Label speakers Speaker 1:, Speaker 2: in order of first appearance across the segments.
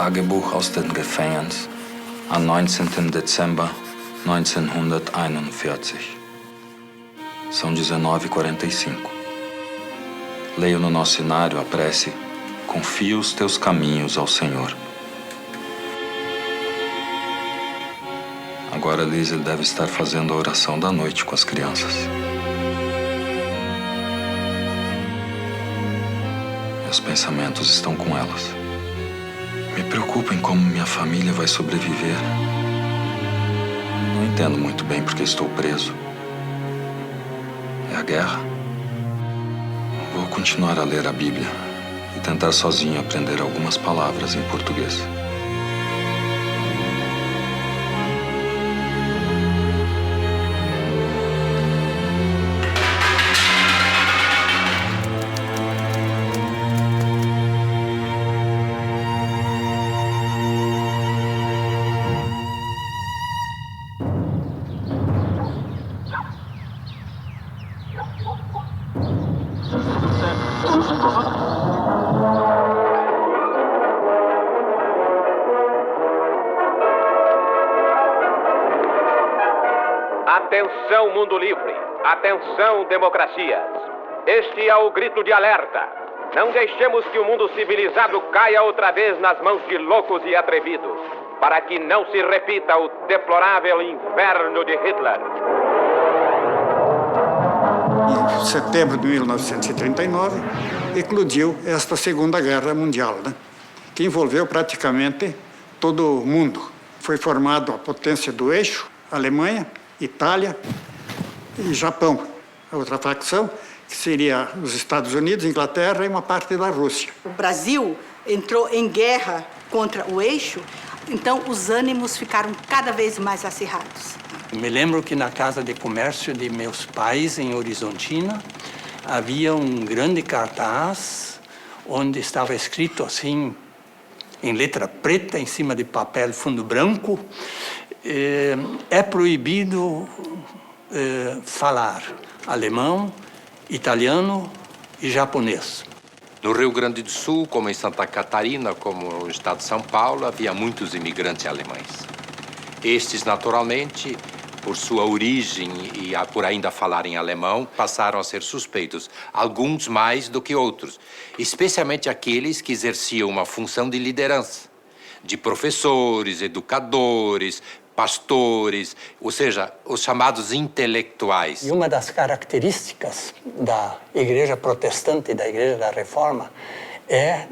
Speaker 1: Tagebuch aus dem Gefängnis am 19. Dezember 1941. São 19h45. Leio no nosso cenário a prece: confia os teus caminhos ao Senhor. Agora Liesl deve estar fazendo a oração da noite com as crianças. Meus pensamentos estão com elas. Me preocupo em como minha família vai sobreviver. Não entendo muito bem porque estou preso. É a guerra? Vou continuar a ler a Bíblia e tentar sozinho aprender algumas palavras em português.
Speaker 2: Atenção, mundo livre! Atenção, democracias! Este é o grito de alerta. Não deixemos que o mundo civilizado caia outra vez nas mãos de loucos e atrevidos, para que não se repita o deplorável inverno de Hitler.
Speaker 3: Em setembro de 1939, eclodiu esta Segunda Guerra Mundial, que envolveu praticamente todo o mundo. Foi formada a potência do eixo, Alemanha, Itália e Japão. A outra facção, que seria os Estados Unidos, Inglaterra e uma parte da Rússia.
Speaker 4: O Brasil entrou em guerra contra o eixo, então os ânimos ficaram cada vez mais acirrados.
Speaker 5: Me lembro que na casa de comércio de meus pais, em Horizontina, havia um grande cartaz onde estava escrito assim, em letra preta, em cima de papel fundo branco: é proibido falar alemão, italiano e japonês.
Speaker 6: No Rio Grande do Sul, como em Santa Catarina, como no estado de São Paulo, havia muitos imigrantes alemães. Estes, naturalmente, por sua origem e por ainda falarem alemão, passaram a ser suspeitos, alguns mais do que outros, especialmente aqueles que exerciam uma função de liderança, de professores, educadores, pastores, ou seja, os chamados intelectuais.
Speaker 5: E uma das características da Igreja Protestante e da Igreja da Reforma é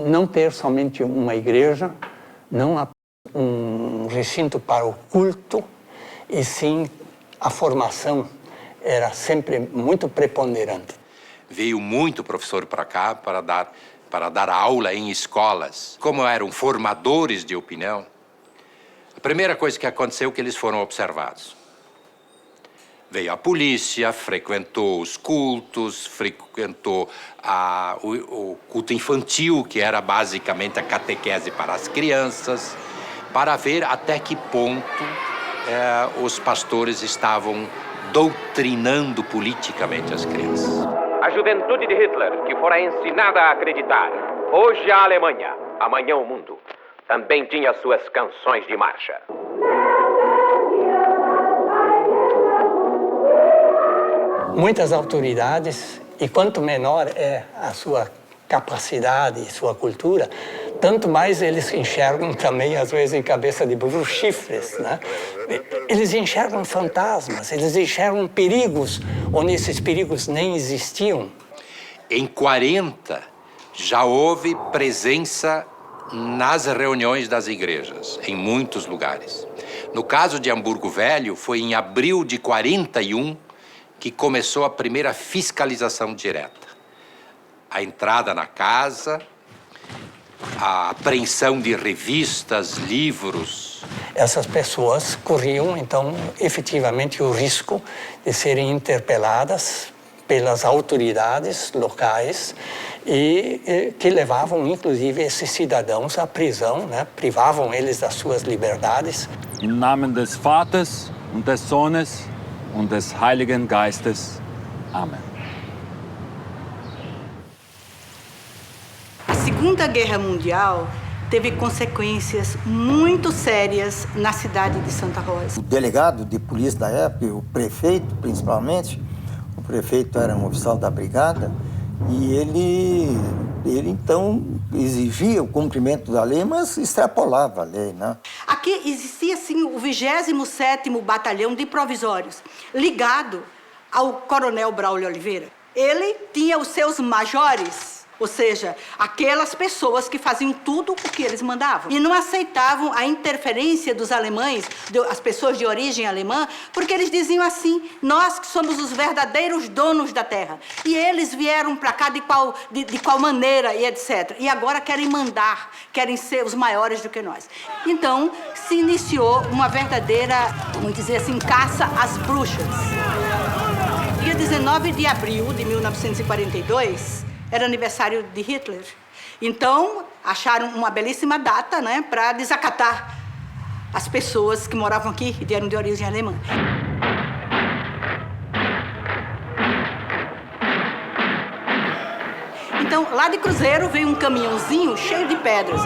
Speaker 5: não ter somente uma igreja, não um recinto para o culto, e sim a formação era sempre muito preponderante.
Speaker 6: Veio muito professor para cá para dar aula em escolas. Como eram formadores de opinião, a primeira coisa que aconteceu é que eles foram observados. Veio a polícia, frequentou os cultos, frequentou o culto infantil, que era basicamente a catequese para as crianças, para ver até que ponto os pastores estavam doutrinando politicamente as crianças.
Speaker 2: A juventude de Hitler, que fora ensinada a acreditar, hoje a Alemanha, amanhã o mundo, também tinha suas canções de marcha.
Speaker 5: Muitas autoridades, e quanto menor é a sua capacidade e sua cultura, tanto mais eles enxergam também, às vezes, em cabeça de burro, chifres, né? Eles enxergam fantasmas, eles enxergam perigos, onde esses perigos nem existiam.
Speaker 6: Em 40, já houve presença nas reuniões das igrejas, em muitos lugares. No caso de Hamburgo Velho, foi em abril de 41 que começou a primeira fiscalização direta. A entrada na casa, a apreensão de revistas, livros.
Speaker 5: Essas pessoas corriam, então, efetivamente o risco de serem interpeladas pelas autoridades locais e que levavam, inclusive, esses cidadãos à prisão, né? Privavam eles das suas liberdades.
Speaker 7: Em nome des Vaters und des Sohnes und des Heiligen Geistes. Amém.
Speaker 4: A Segunda Guerra Mundial teve consequências muito sérias na cidade de Santa Rosa.
Speaker 8: O delegado de polícia da época, o prefeito principalmente, o prefeito era um oficial da brigada, e ele então exigia o cumprimento da lei, mas extrapolava a lei, né?
Speaker 4: Aqui existia, sim, o 27º Batalhão de Provisórios, ligado ao coronel Braulio Oliveira. Ele tinha os seus majores, ou seja, aquelas pessoas que faziam tudo o que eles mandavam. E não aceitavam a interferência dos alemães, as pessoas de origem alemã, porque eles diziam assim: nós que somos os verdadeiros donos da terra. E eles vieram para cá de qual maneira e etc. E agora querem mandar, querem ser os maiores do que nós. Então, se iniciou uma verdadeira, vamos dizer assim, caça às bruxas. Dia 19 de abril de 1942, era aniversário de Hitler. Então, acharam uma belíssima data, né, para desacatar as pessoas que moravam aqui e eram de origem alemã. Então, lá de Cruzeiro veio um caminhãozinho cheio de pedras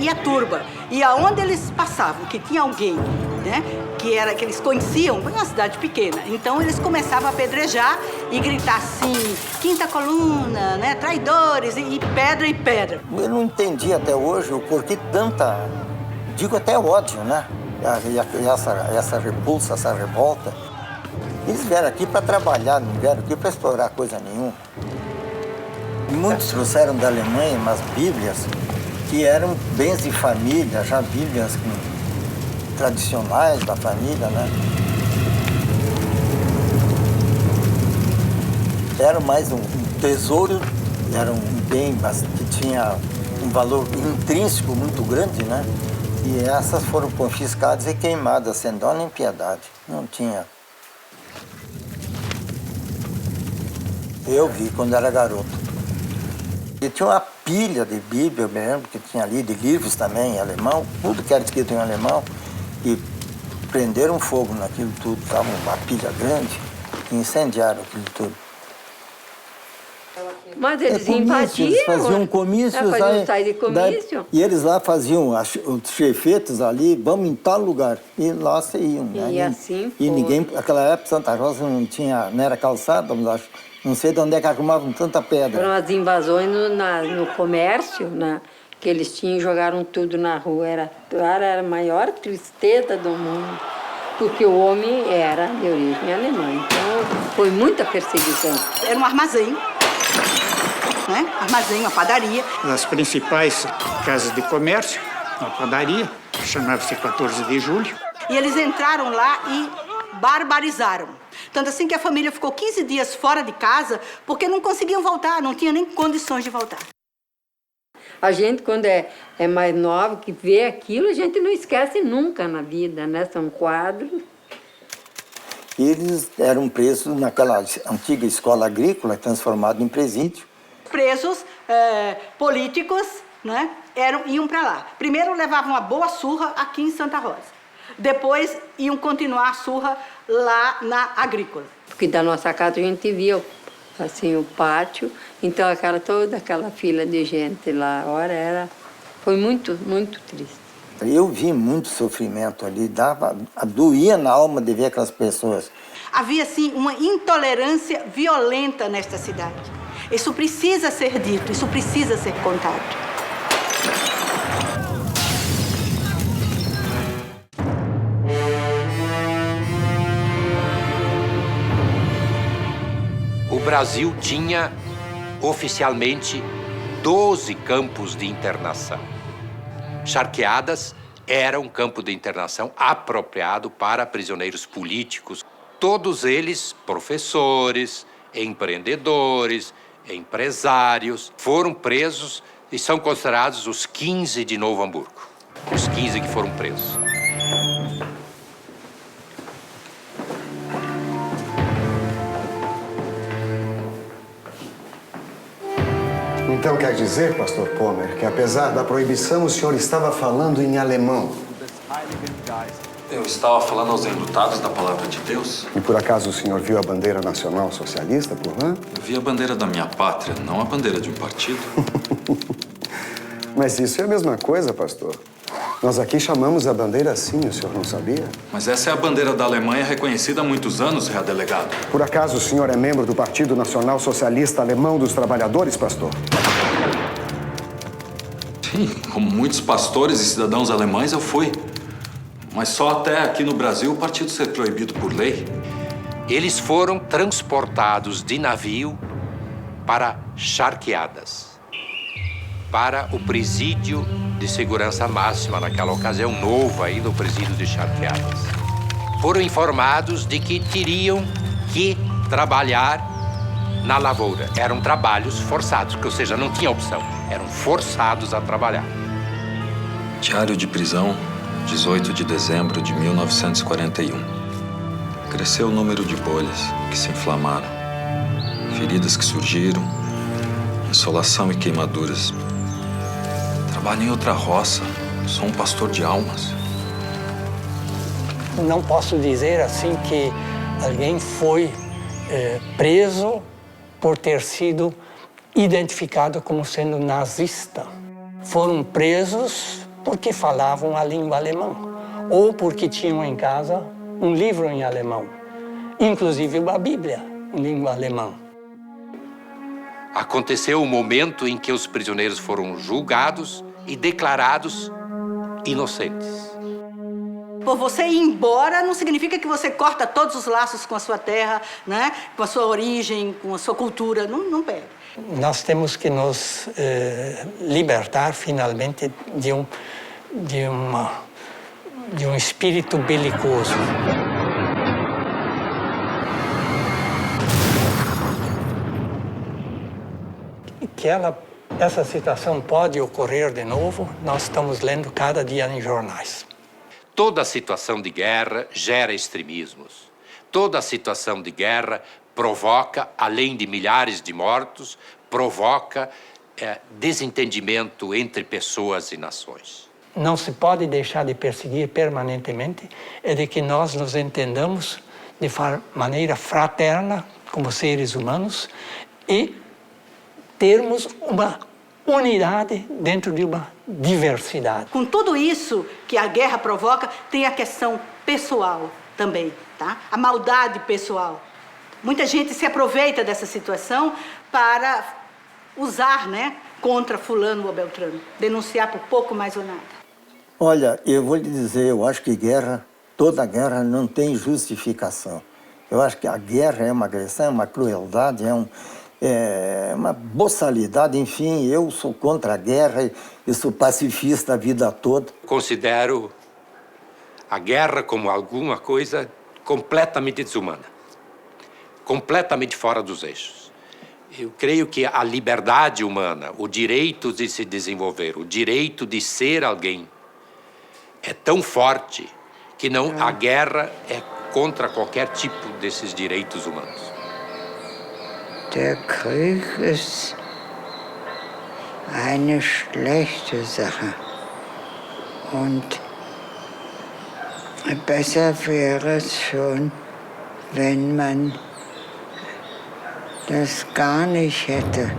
Speaker 4: e a turba. E aonde eles passavam, que tinha alguém, né, que eles conheciam, foi uma cidade pequena. Então, eles começavam a apedrejar e gritar assim: quinta coluna, né, traidores, e pedra e pedra.
Speaker 8: Eu não entendi até hoje o porquê tanta, digo até ódio, né? Essa repulsa, essa revolta. Eles vieram aqui para trabalhar, não vieram aqui para explorar coisa nenhuma. Muitos trouxeram da Alemanha umas bíblias que eram bens de família, já bíblias tradicionais da família, né? Era mais um tesouro, era um bem que tinha um valor intrínseco muito grande, né? E essas foram confiscadas e queimadas, sem dó nem piedade. Não tinha. Eu vi quando era garoto. E tinha uma pilha de Bíblia, eu me lembro que tinha ali, de livros também em alemão, tudo que era escrito em alemão, e prenderam fogo naquilo tudo, estava uma pilha grande, e incendiaram aquilo tudo.
Speaker 9: Mas eles invadiam.
Speaker 8: Eles faziam comícios, e eles lá faziam os chefetes ali, vamos em tal lugar, e lá se iam.
Speaker 9: E né? Assim
Speaker 8: e ninguém, naquela época Santa Rosa não era calçada, mas acho. Não sei de onde é que arrumavam tanta pedra.
Speaker 9: Foram as invasões no comércio, que eles tinham, jogaram tudo na rua. Era a maior tristeza do mundo, porque o homem era de origem alemã. Então, foi muita perseguição.
Speaker 4: Era um armazém, né? Armazém, uma padaria.
Speaker 3: As principais casas de comércio, uma padaria, chamava-se 14 de Julho.
Speaker 4: E eles entraram lá e barbarizaram. Tanto assim que a família ficou 15 dias fora de casa porque não conseguiam voltar, não tinha nem condições de voltar.
Speaker 9: A gente, quando é mais nova, que vê aquilo, a gente não esquece nunca na vida, né? São quadros.
Speaker 8: Eles eram presos naquela antiga escola agrícola, transformada em presídio.
Speaker 4: Presos políticos, né, iam para lá. Primeiro levavam uma boa surra aqui em Santa Rosa. Depois iam continuar a surra lá na agrícola.
Speaker 9: Porque da nossa casa a gente via assim, o pátio, então toda aquela fila de gente lá, foi muito, muito triste.
Speaker 8: Eu vi muito sofrimento ali, doía na alma de ver aquelas pessoas.
Speaker 4: Havia, assim, uma intolerância violenta nesta cidade. Isso precisa ser dito, isso precisa ser contado.
Speaker 6: O Brasil tinha, oficialmente, 12 campos de internação. Charqueadas era um campo de internação apropriado para prisioneiros políticos. Todos eles, professores, empreendedores, empresários, foram presos e são considerados os 15 de Novo Hamburgo. Os 15 que foram presos.
Speaker 10: Então quer dizer, pastor Pommer, que apesar da proibição, o senhor estava falando em alemão?
Speaker 1: Eu estava falando aos enlutados da palavra de Deus.
Speaker 10: E por acaso o senhor viu a bandeira nacional socialista por lá?
Speaker 1: Eu vi a bandeira da minha pátria, não a bandeira de um partido.
Speaker 10: Mas isso é a mesma coisa, pastor. Nós aqui chamamos a bandeira assim, o senhor não sabia?
Speaker 1: Mas essa é a bandeira da Alemanha reconhecida há muitos anos, Herr Delegado.
Speaker 10: Por acaso o senhor é membro do Partido Nacional Socialista Alemão dos Trabalhadores, pastor?
Speaker 1: Sim, como muitos pastores e cidadãos alemães, eu fui. Mas só até aqui no Brasil o partido ser proibido por lei.
Speaker 6: Eles foram transportados de navio para charqueadas, para o presídio de segurança máxima, naquela ocasião novo ainda, o presídio de Charqueadas. Foram informados de que teriam que trabalhar na lavoura. Eram trabalhos forçados, ou seja, não tinha opção. Eram forçados a trabalhar.
Speaker 1: Diário de prisão, 18 de dezembro de 1941. Cresceu o número de bolhas que se inflamaram, feridas que surgiram, insolação e queimaduras. Trabalho em outra roça, sou um pastor de almas.
Speaker 5: Não posso dizer assim que alguém foi preso por ter sido identificado como sendo nazista. Foram presos porque falavam a língua alemã ou porque tinham em casa um livro em alemão, inclusive a Bíblia em língua alemã.
Speaker 6: Aconteceu o momento em que os prisioneiros foram julgados e declarados inocentes.
Speaker 4: Por você ir embora não significa que você corta todos os laços com a sua terra, né? Com a sua origem, com a sua cultura. Não pega.
Speaker 5: Nós temos que nos libertar finalmente de um espírito belicoso. Que essa situação pode ocorrer de novo, nós estamos lendo cada dia em jornais.
Speaker 6: Toda situação de guerra gera extremismos. Toda situação de guerra provoca, além de milhares de mortos, provoca desentendimento entre pessoas e nações.
Speaker 5: Não se pode deixar de perseguir permanentemente, é de que nós nos entendamos de maneira fraterna, como seres humanos, e termos uma unidade dentro de uma diversidade.
Speaker 4: Com tudo isso que a guerra provoca, tem a questão pessoal também, tá? A maldade pessoal. Muita gente se aproveita dessa situação para usar, né, contra fulano ou beltrano, denunciar por pouco mais ou nada.
Speaker 8: Olha, eu vou lhe dizer, eu acho que toda guerra não tem justificação. Eu acho que a guerra é uma agressão, é uma crueldade, é uma boçalidade, enfim, eu sou contra a guerra e sou pacifista a vida toda.
Speaker 6: Considero a guerra como alguma coisa completamente desumana, completamente fora dos eixos. Eu creio que a liberdade humana, o direito de se desenvolver, o direito de ser alguém, é tão forte que a guerra é contra qualquer tipo desses direitos humanos.
Speaker 11: Der Krieg ist eine schlechte Sache und besser wäre es schon, wenn man das gar nicht hätte.